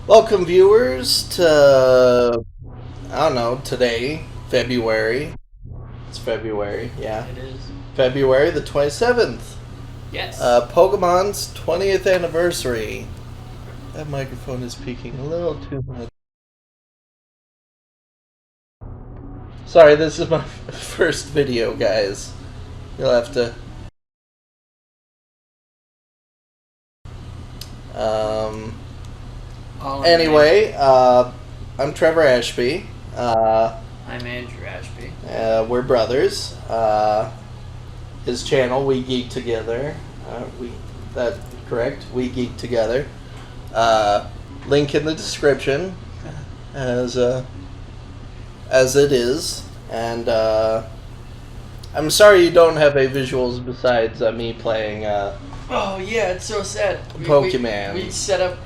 Welcome, viewers, to, I don't know, today, February. It's February, yeah. It is. February the 27th. Yes. Pokemon's 20th anniversary. That microphone is peaking a little too much. Sorry, this is my first video, guys. You'll have to... Anyway, I'm Trevor Ashby. I'm Andrew Ashby. We're brothers. His channel, We Geek Together. That correct? We Geek Together. Link in the description, as it is. And I'm sorry you don't have a visuals besides me playing. Oh yeah, it's so sad. Pokemon. We set up.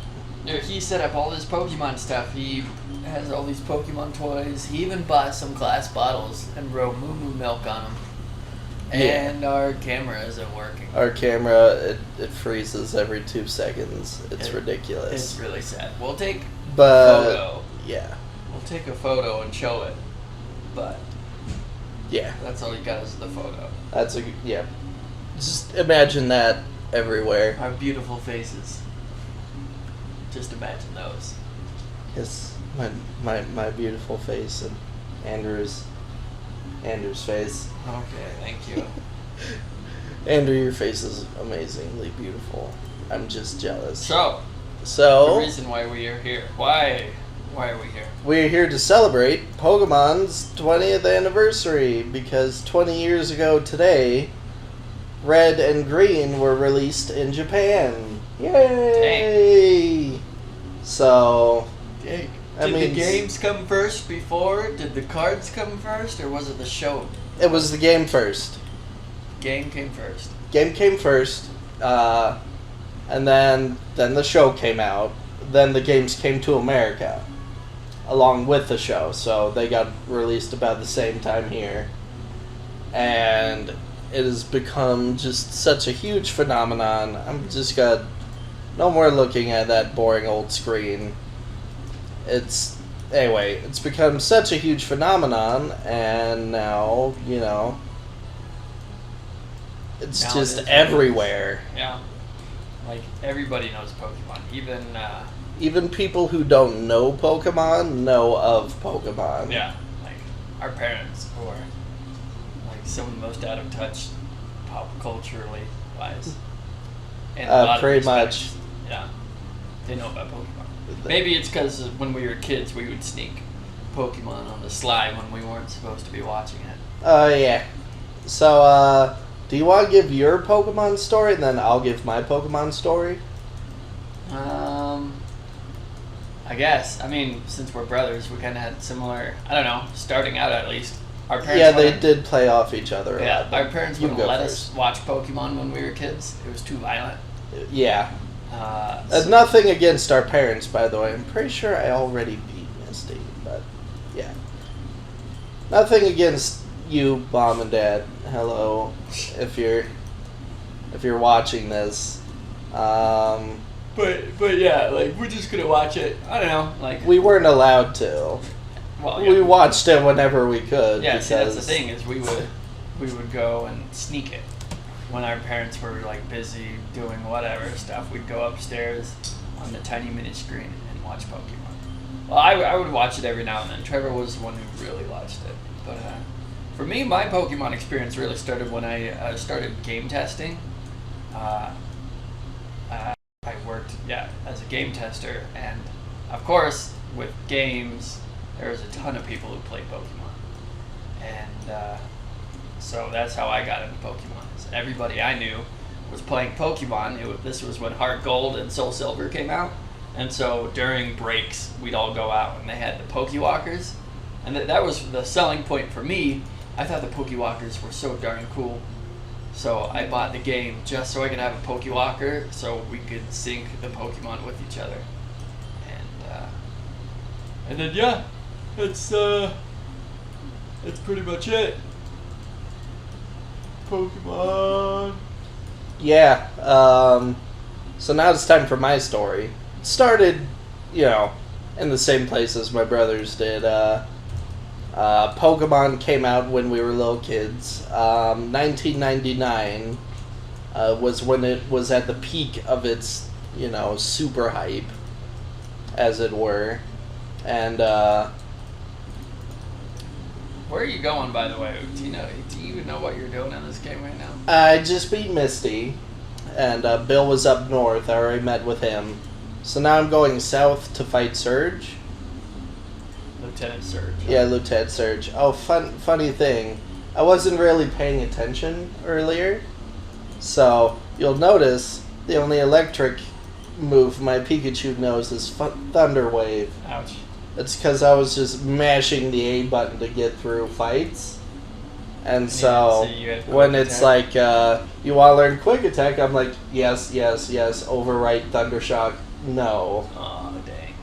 He set up all this Pokemon stuff. He has all these Pokemon toys. He even bought some glass bottles and wrote Moo Moo Milk on them. Yeah. And our camera isn't working. Our camera, it freezes every 2 seconds. It's ridiculous. It's really sad. We'll take a But photo. yeah, We'll take a photo and show it. But yeah, that's all you got is the photo. that's a yeah. Just imagine that everywhere. Our beautiful faces. Just imagine those. Yes, my beautiful face and Andrew's face. Okay, thank you. Andrew, your face is amazingly beautiful. I'm just jealous. So, the So reason why we are here. Why are we here? we're here to celebrate Pokemon's 20th anniversary because 20 years ago today, Red and Green were released in Japan. Yay! So Did that the means games come first before? Did the cards come first, or was it the show? it was the game first. Game came first. Game came first, and then the show came out. Then the games came to America, along with the show. So they got released about the same time here, and it has become just such a huge phenomenon. I'm just got no more looking at that boring old screen. It's become such a huge phenomenon, and now it's Now just it is everywhere. Yeah. Like, everybody knows Pokemon. Even people who don't know Pokemon know of Pokemon. Yeah. Like, our parents, who are, like, some of the most out of touch pop culturally wise. And a lot of pretty respects. much. Yeah. They know about Pokemon. Maybe it's because when we were kids, we would sneak Pokemon on the sly when we weren't supposed to be watching it. Yeah. So, do you want to give your Pokemon story, and then I'll give my Pokemon story? I guess. I mean, since we're brothers, we kind of had similar, I don't know, starting out at least. Our parents Yeah, they did play off each other a Yeah, lot. our parents You wouldn't go let first. us watch Pokemon when we were kids. It was too violent. Yeah. So- Nothing against our parents, by the way. I'm pretty sure I already beat Misty, but yeah. Nothing against you, Mom and Dad. Hello, if you're watching this. But yeah, like, we're just gonna watch it. I don't know, like, We weren't allowed to. well, yeah. We watched it whenever we could. Yeah, because see, that's the thing is we would go and sneak it when our parents were like busy doing whatever stuff. We'd go upstairs on the tiny mini screen and watch Pokemon. Well, I would watch it every now and then. Trevor was the one who really watched it. But for me, my Pokemon experience really started when I started game testing. I worked as a game tester, and of course with games there's a ton of people who play Pokemon, and so that's how I got into Pokemon. Everybody I knew was playing Pokemon. This was when Heart Gold and Soul Silver came out, and so during breaks we'd all go out and they had the Pokewalkers, and that was the selling point for me. I thought the Pokewalkers were so darn cool. So I bought the game just so I could have a Pokewalker, so we could sync the Pokemon with each other, and then yeah, that's pretty much it. Pokemon. Yeah. So now it's time for my story. It started you know, in the same place as my brothers did. Pokemon came out when we were little kids. 1999 was when it was at the peak of its, super hype, as it were. And, where are you going, by the way? Do you even know what you're doing in this game right now? I just beat Misty, and Bill was up north. I already met with him. So now I'm going south to fight Surge. Lieutenant Surge. Yeah, Lieutenant Surge. Oh, funny thing. I wasn't really paying attention earlier. So, you'll notice the only electric move my Pikachu knows is Thunder Wave. Ouch. It's because I was just mashing the A button to get through fights. And so, when it's like, you want to learn Quick Attack, I'm like, yes, overwrite Thundershock, no. Oh, dang.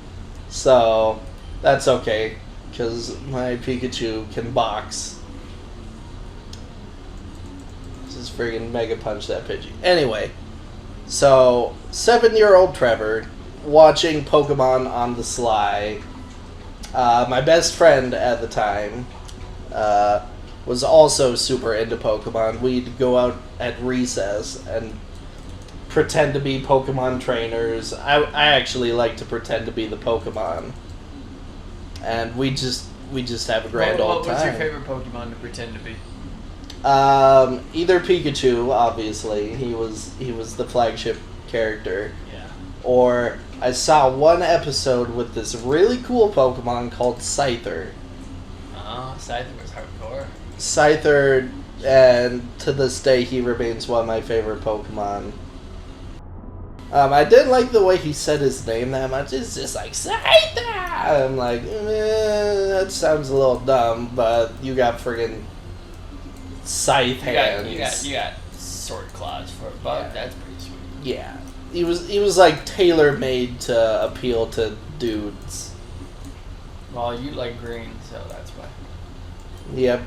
So, that's okay, because my Pikachu can box. Just friggin' Mega Punch that Pidgey. Anyway, so, 7-year-old Trevor, watching Pokemon on the sly. My best friend at the time was also super into Pokemon. We'd go out at recess and pretend to be Pokemon trainers. I actually like to pretend to be the Pokemon. And we just have a grand old time. What was your favorite Pokemon to pretend to be? Either Pikachu, obviously. He was the flagship character. Yeah. Or I saw one episode with this really cool Pokemon called Scyther. Oh, Scyther was hardcore. Scyther, and to this day he remains one of my favorite Pokemon. I didn't like the way he said his name that much. It's just like, Scyther! I'm like, that sounds a little dumb, but you got friggin' scythe hands. You got sword claws for a bug. Yeah. That's pretty sweet. Yeah. He was like tailor-made to appeal to dudes. Well, you like green, so that's why. Yep.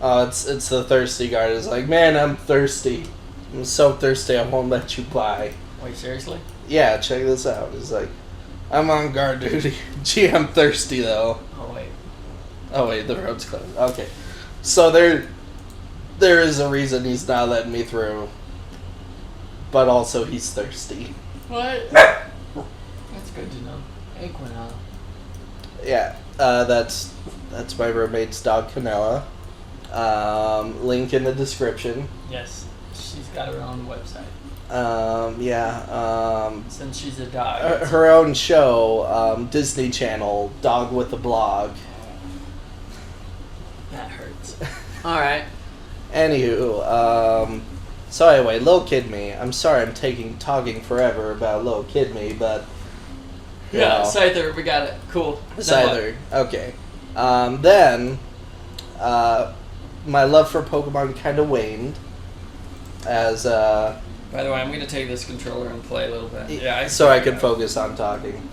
It's the thirsty guard. It's like, man, I'm thirsty. I'm so thirsty I won't let you by. Wait, seriously? Yeah, check this out. It's like, I'm on guard duty. Gee, I'm thirsty though. Oh wait, the road's closed. Okay. So there is a reason he's not letting me through. But also he's thirsty. What? That's good to know. Hey, Quinella. Yeah, that's my roommate's dog, Canella. Link in the description. Yes, she's got her own website. Since she's a dog. Her own show, Disney Channel, Dog with a Blog. That hurts. Alright. Anywho, so anyway, Lil Kid Me. I'm sorry I'm talking forever about Lil Kid Me, but... Yeah, Scyther, we got it. Cool. Scyther, okay. Then, my love for Pokemon kind of waned, as, By the way, I'm going to take this controller and play a little bit. Yeah, so I can focus on talking.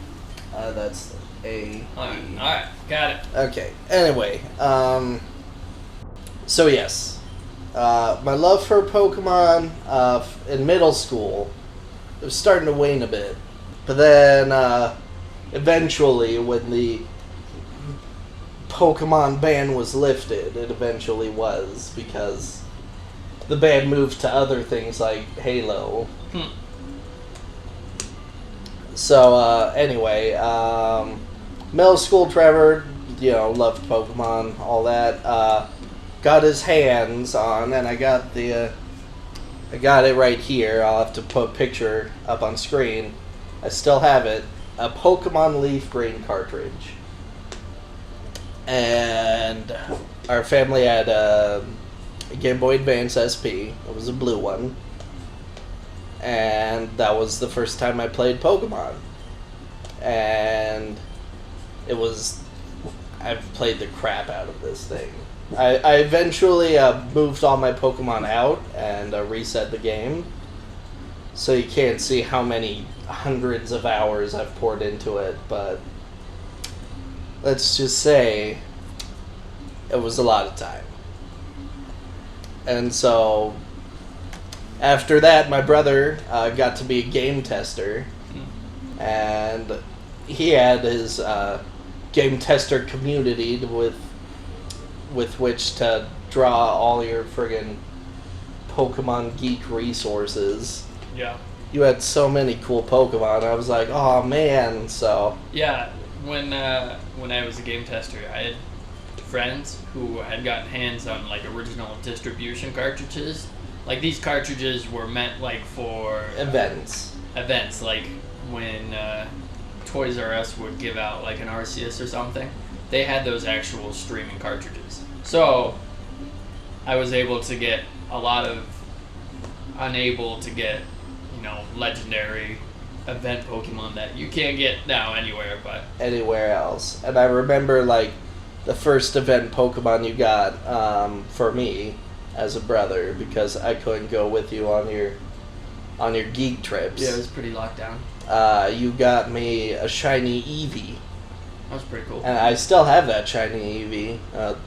That's A. Alright, got it. Okay, anyway, so yes. My love for Pokemon in middle school, it was starting to wane a bit. But then, eventually, when the Pokemon ban was lifted, it eventually was, because the ban moved to other things like Halo. So, anyway, middle school Trevor, loved Pokemon, all that, got his hands on, and I got it right here. I'll have to put a picture up on screen. I still have it. A Pokemon Leaf Green cartridge. And our family had a Game Boy Advance SP. It was a blue one. And that was the first time I played Pokemon. And I've played the crap out of this thing. I eventually moved all my Pokemon out and reset the game. So you can't see how many hundreds of hours I've poured into it, but let's just say it was a lot of time. And so after that, my brother got to be a game tester, and he had his game tester community with which to draw all your friggin' Pokemon geek resources. Yeah. You had so many cool Pokemon. I was like, oh man. So Yeah, when I was a game tester, I had friends who had gotten hands on like original distribution cartridges. Like these cartridges were meant like for events. Events like when Toys R Us would give out like an Arceus or something. They had those actual streaming cartridges. So I was able to get unable to get, legendary event Pokemon that you can't get now anywhere but anywhere else. And I remember like the first event Pokemon you got for me as a brother, because I couldn't go with you on your geek trips. Yeah, it was pretty locked down. You got me a shiny Eevee. That was pretty cool. And I still have that shiny Eevee.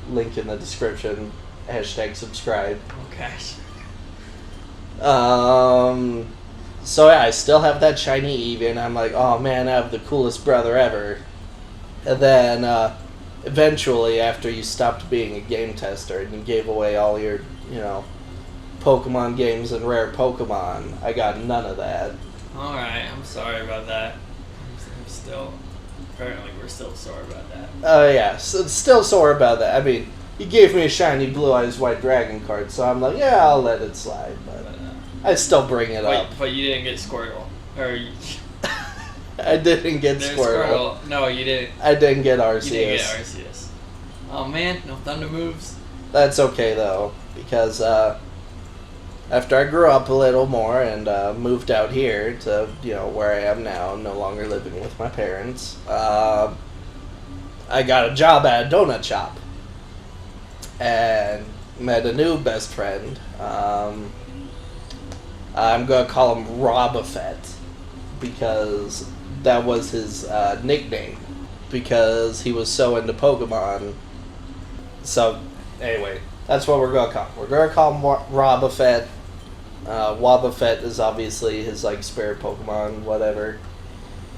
Link in the description. #subscribe. Oh gosh. So yeah, I still have that shiny Eevee, and I'm like, oh man, I have the coolest brother ever. And then eventually, after you stopped being a game tester and you gave away all your, Pokemon games and rare Pokemon, I got none of that. Alright, I'm sorry about that. Apparently we're still sore about that. Oh yeah, so still sore about that. I mean, you gave me a shiny Blue Eyes White Dragon card, so I'm like, yeah, I'll let it slide, but I still bring it up. But you didn't get Squirtle. I didn't get Squirtle. No, you didn't. I didn't get Arceus. You didn't get Arceus. Oh man, no Thunder moves. That's okay though, because after I grew up a little more and moved out here to where I am now, no longer living with my parents, I got a job at a donut shop and met a new best friend. I'm gonna call him Robafett because that was his nickname, because he was so into Pokemon. So anyway, that's what we're gonna call him. We're gonna call him Robafett. Wobbuffet is obviously his spirit Pokemon, whatever.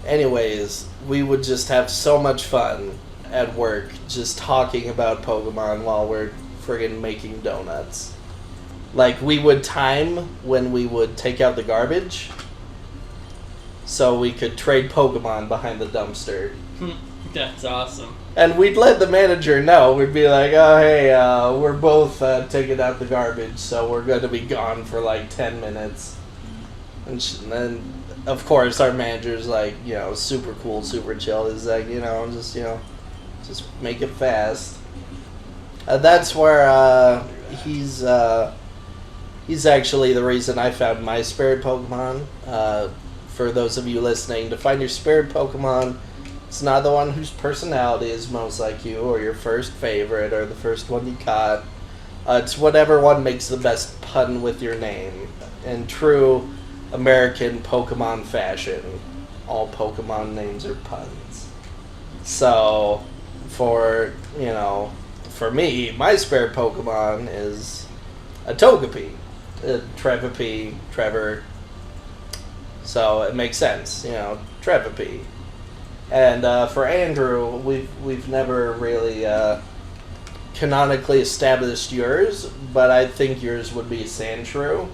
Anyways, we would just have so much fun at work just talking about Pokemon while we're friggin' making donuts. Like, we would time when we would take out the garbage so we could trade Pokemon behind the dumpster. That's awesome. And we'd let the manager know. We'd be like, oh, hey, we're both taking out the garbage, so we're going to be gone for 10 minutes. And then, of course, our manager's super cool, super chill. He's like, just make it fast. That's where he's actually the reason I found my spirit Pokemon. For those of you listening, to find your spirit Pokemon, it's not the one whose personality is most like you, or your first favorite, or the first one you caught. It's whatever one makes the best pun with your name. In true American Pokemon fashion, all Pokemon names are puns. So, for me, my spirit Pokemon is a Togepi. Trevapi, Trevor. So it makes sense, Trevapi. And for Andrew, we've never really canonically established yours, but I think yours would be Sandshrew.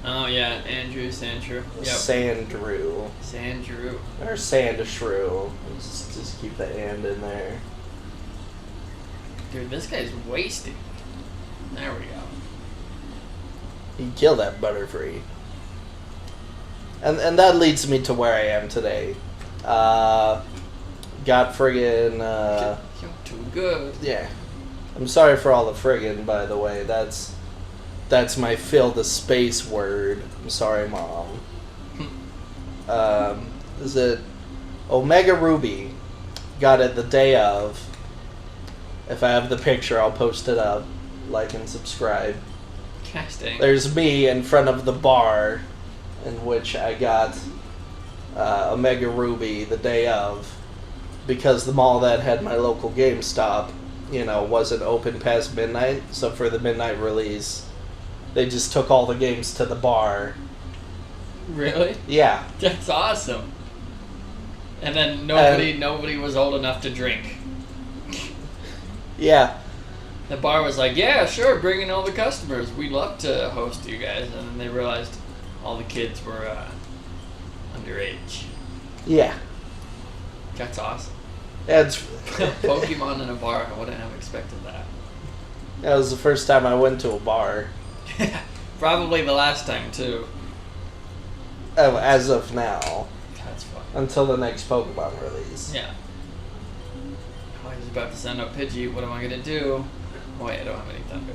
Oh yeah, Andrew Sandshrew. Yep. Sandrew. Sandshrew. Or Sandshrew. Just keep the and in there. Dude, this guy's wasted. There we go. He killed that Butterfree. And that leads me to where I am today. Got friggin'... You're too good. Yeah. I'm sorry for all the friggin', by the way. That's my fill the space word. I'm sorry, Mom. Is it... Omega Ruby got it the day of. If I have the picture, I'll post it up. Like and subscribe. Gosh dang. There's me in front of the bar in which I got Omega Ruby the day of, because the mall that had my local GameStop, wasn't open past midnight. So for the midnight release, they just took all the games to the bar. Really? Yeah. That's awesome. And then nobody was old enough to drink. Yeah. The bar was like, yeah, sure, bring in all the customers. We'd love to host you guys. And then they realized all the kids were underage. Yeah. That's awesome. It's Pokemon in a bar, I wouldn't have expected that. That was the first time I went to a bar. Probably the last time, too. As of now. That's fun. Until the next Pokemon release. Yeah. Oh, I was about to send out Pidgey. What am I going to do? Oh, wait, I don't have any Thunder.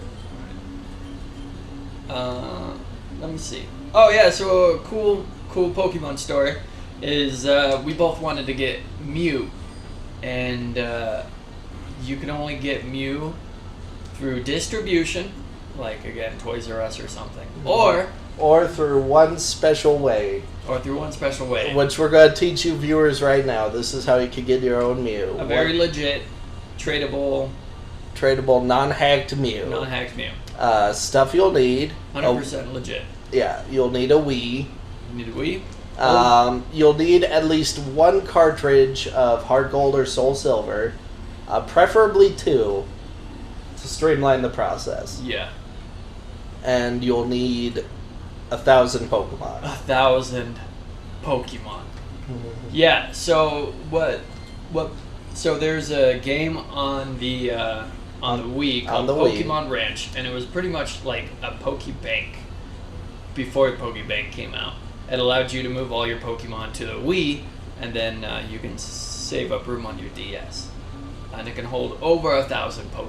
Alright. Let me see. Oh, yeah, so a cool Pokemon story is we both wanted to get Mew. And you can only get Mew through distribution, like, again, Toys R Us or something. Or through one special way. Which we're going to teach you viewers right now. This is how you can get your own Mew. A very legit, tradable, non-hacked Mew. Stuff you'll need. 100% legit. Yeah, you'll need a Wii. You need a Wii? You'll need at least one cartridge of Heart Gold or Soul Silver. Preferably 2 to streamline the process. Yeah. And you'll need 1,000 Pokemon. 1,000 Pokemon. Yeah, so what so there's a game on the Wii called Pokemon Ranch, and it was pretty much like a Pokebank before Pokebank came out. It allowed you to move all your Pokemon to the Wii, and then you can save up room on your DS. And it can hold over 1,000 Pokemon.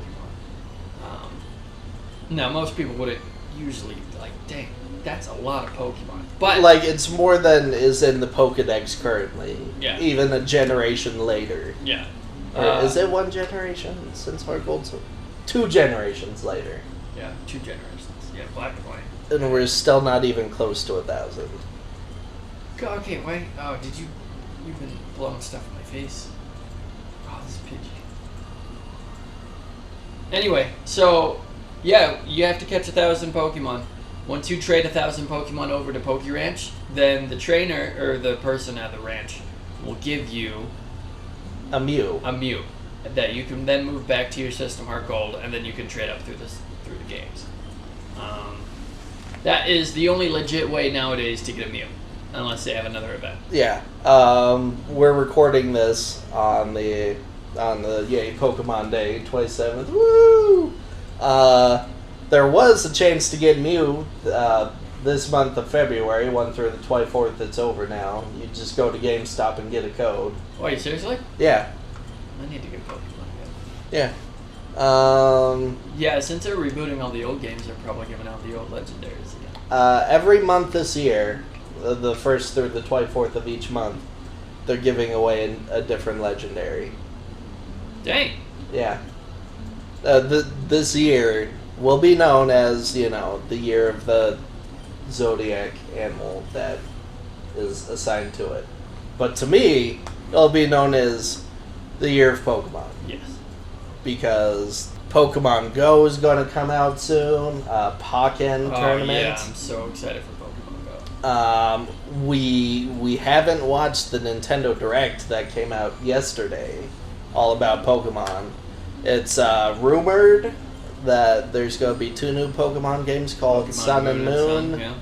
Now, most people wouldn't usually like, dang, that's a lot of Pokemon. But like, it's more than is in the Pokedex currently. Yeah. Even a generation later. Yeah. Or is it one generation since Heart Gold? 2 generations later. Yeah, 2 generations. Yeah, black and white. And we're still not even close to 1,000. Okay, wait. Oh, you've been blowing stuff in my face. Oh, this is Pidgey. Anyway, so, yeah, you have to catch 1,000 Pokemon. Once you trade 1,000 Pokemon over to Poke Ranch, then the trainer, or the person at the ranch, will give you a Mew that you can then move back to your System Heart Gold, and then you can trade up through the games. That is the only legit way nowadays to get a Mew, unless they have another event. Yeah. We're recording this on the Yay Pokemon Day, 27th. Woo! There was a chance to get Mew this month of February, 1 through the 24th. It's over now. You just go to GameStop and get a code. Wait, seriously? Yeah. I need to get Pokemon again. Yeah. Yeah, since they're rebooting all the old games, they're probably giving out the old legendaries again. Every month this year, the 1st through the 24th of each month, they're giving away a different legendary. Dang. Yeah. This year will be known as, the year of the Zodiac animal that is assigned to it. But to me, it'll be known as the year of Pokemon. Yes. Because Pokemon Go is going to come out soon. Pokken tournament. Yeah, I'm so excited for Pokemon Go. We haven't watched the Nintendo Direct that came out yesterday, all about Pokemon. It's rumored that there's going to be 2 new Pokemon games called Pokemon Sun and Moon. Sun, yeah.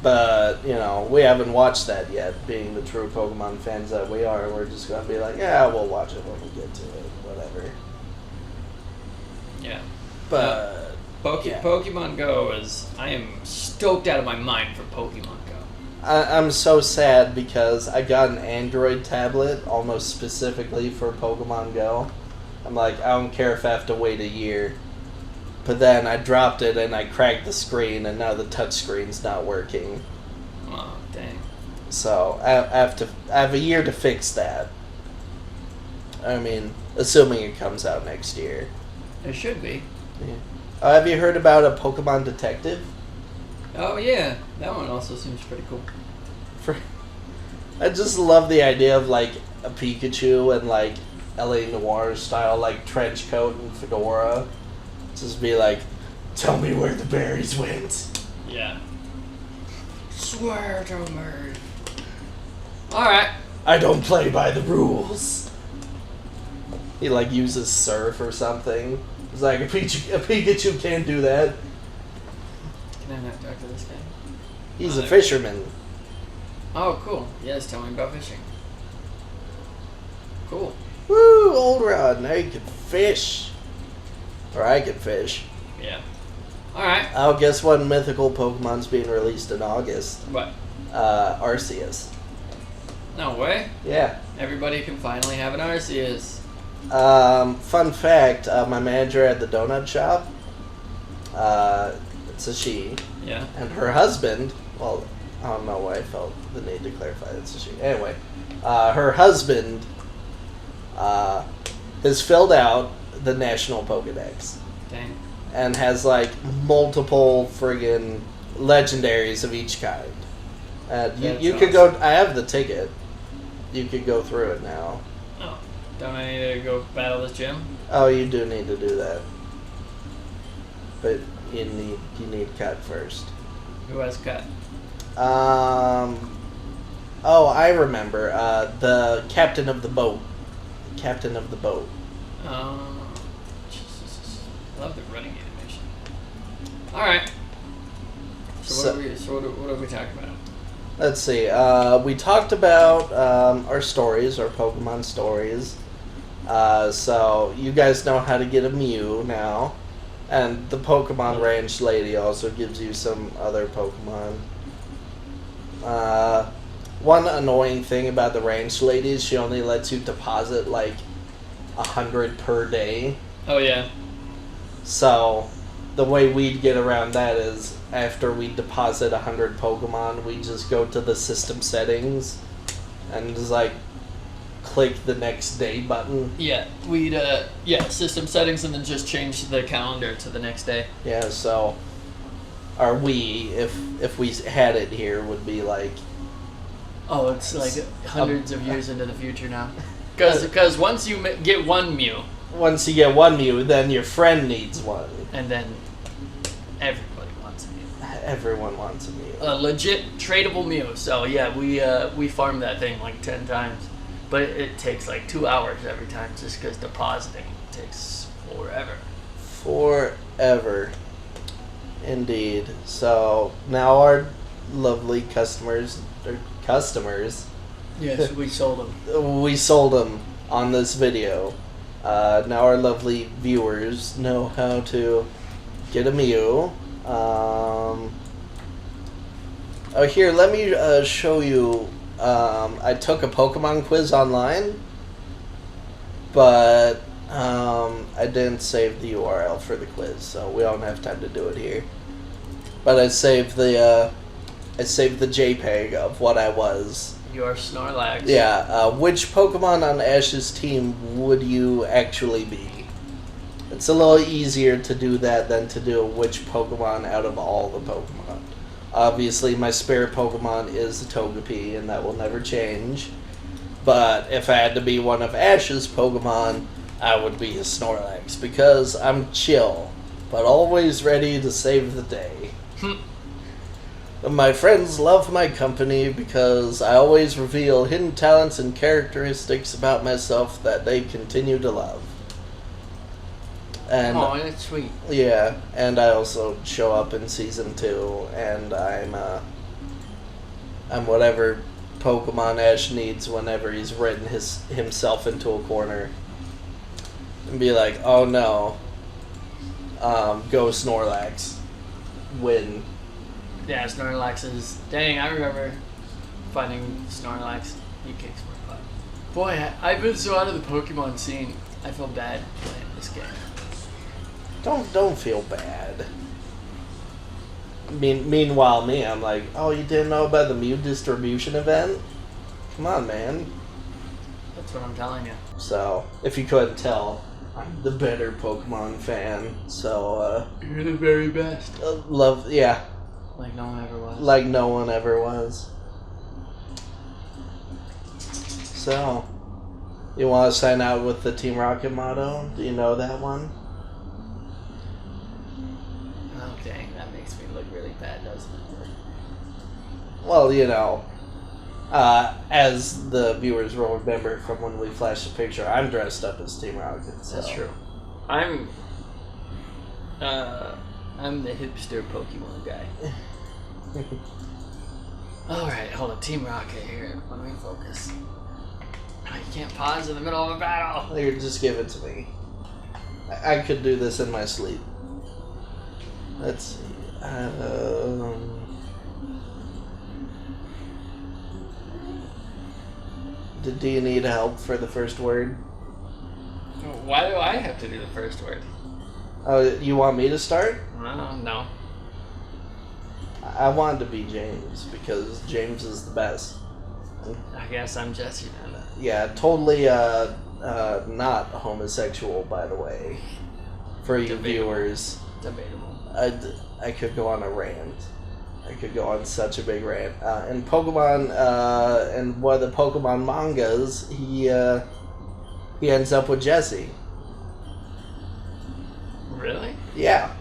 But, we haven't watched that yet, being the true Pokemon fans that we are. We're just going to be like, yeah, we'll watch it when we get to it, whatever. Yeah. But Pokemon Go I am stoked out of my mind for Pokemon Go. I'm so sad because I got an Android tablet almost specifically for Pokemon Go. I'm like, I don't care if I have to wait a year. But then I dropped it and I cracked the screen, and now the touch screen's not working. Oh, dang. So I have a year to fix that. I mean, assuming it comes out next year. It should be. Yeah. Have you heard about a Pokemon Detective? Oh yeah, that one also seems pretty cool. I just love the idea of like a Pikachu and like LA Noir style like trench coat and fedora. Just be like, tell me where the berries went. Yeah. Swear to me. Alright. I don't play by the rules. He like uses surf or something. He's like, a Pikachu can't do that. Can I not talk to this guy? He's a fisherman. Oh, cool. Yes, tell me about fishing. Cool. Woo, old Rod, now you can fish. Or I can fish. Yeah. Alright. Oh, guess what mythical Pokemon's being released in August? What? Arceus. No way. Yeah. Everybody can finally have an Arceus. Fun fact, my manager at the donut shop, it's a she. Yeah. And her husband, well, I don't know why I felt the need to clarify it's a she. Anyway, her husband has filled out the National Pokedex. Dang. And has like multiple friggin' legendaries of each kind. And you could go, I have the ticket. You could go through it now. Oh. Don't I need to go battle this gym? Oh, you do need to do that. But you need cut first. Who has cut? Oh, I remember. The captain of the boat. Captain of the boat. Jesus. I love the running animation. Alright. So what are we talking about? Let's see. We talked about our stories, our Pokemon stories. So you guys know how to get a Mew now. And the Pokemon Ranch lady also gives you some other Pokemon. One annoying thing about the ranch lady is she only lets you deposit like 100 per day. Oh yeah. So the way we'd get around that is after we deposit 100 Pokemon, we just go to the system settings and just like click the next day button. Yeah, we'd system settings and then just change the calendar to the next day. Yeah, so or we, if we had it here, would be like, oh, it's like hundreds of years into the future now. Because once you get one Mew, once you get one Mew, then your friend needs one, and then everybody wants a Mew. Everyone wants a Mew. A legit tradable Mew. So yeah, we farmed that thing like 10 times, but it takes like 2 hours every time just because depositing takes forever. Forever. Indeed. So now our lovely customers. Yes, we sold them. We sold them on this video. Now our lovely viewers know how to get a Mew. Oh, here, let me show you. I took a Pokemon quiz online, but I didn't save the URL for the quiz, so we don't have time to do it here. But I saved the JPEG of what I was. Your Snorlax. Yeah, which Pokemon on Ash's team would you actually be? It's a little easier to do that than to do which Pokemon out of all the Pokemon. Obviously, my spirit Pokemon is the Togepi, and that will never change. But if I had to be one of Ash's Pokemon, I would be a Snorlax, because I'm chill, but always ready to save the day. My friends love my company because I always reveal hidden talents and characteristics about myself that they continue to love. And oh, that's sweet. Yeah, and I also show up in season 2, and I'm whatever Pokemon Ash needs whenever he's written himself into a corner. And be like, oh no, go Snorlax, win. Yeah, Snorlax is... Dang, I remember finding Snorlax. He kicks my butt. Boy, I've been so out of the Pokemon scene. I feel bad playing this game. Don't feel bad. Meanwhile, me, I'm like, oh, you didn't know about the Mew distribution event? Come on, man. That's what I'm telling you. So, if you couldn't tell, I'm the better Pokemon fan. So, you're the very best. Love, yeah. Like no one ever was. Like no one ever was. So, you want to sign out with the Team Rocket motto? Do you know that one? Oh, dang. That makes me look really bad, doesn't it? Well, you know, As the viewers will remember from when we flashed the picture, I'm dressed up as Team Rocket. So. That's true. I'm the hipster Pokemon guy. Alright, hold on. Team Rocket here. Let me focus. Oh, you can't pause in the middle of a battle. Here, just give it to me. I could do this in my sleep. Let's see. Do you need help for the first word? Why do I have to do the first word? Oh, you want me to start? No. I wanted to be James because James is the best. I guess I'm Jesse then. Yeah, totally not homosexual, by the way. For you viewers. Debatable. I could go on a rant. I could go on such a big rant. In Pokemon, in one of the Pokemon mangas, he ends up with Jessie. Really? Yeah.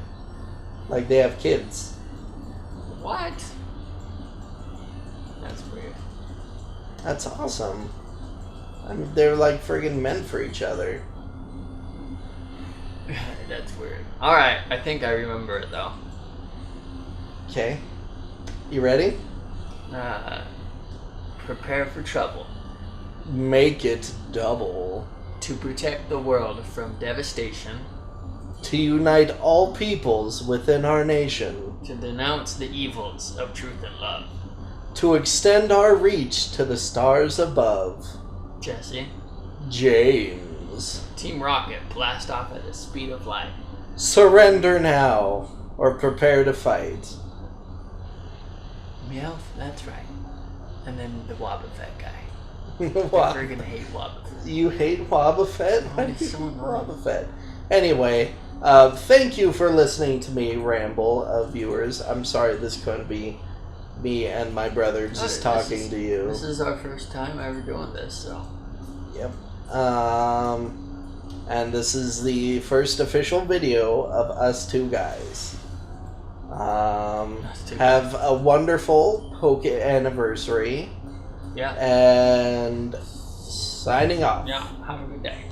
Like, they have kids. What? That's weird. That's awesome. I mean, they're like friggin' meant for each other. That's weird. Alright, I think I remember it though. Okay. You ready? Prepare for trouble. Make it double. To protect the world from devastation. To unite all peoples within our nation. To denounce the evils of truth and love. To extend our reach to the stars above. Jesse. James. Team Rocket, blast off at the speed of light. Surrender now, or prepare to fight. Meowth, that's right. And then the Wobbuffet guy. What? I friggin' hate Wobbuffet. You hate Wobbuffet? Oh, he's so annoying. Wobbuffet. Anyway, thank you for listening to me ramble, viewers. I'm sorry this couldn't be me and my brother just talking to you. This is our first time ever doing this, so. Yep. And this is the first official video of us two guys. Have a wonderful Poke anniversary. Yeah. And signing off. Yeah, have a good day.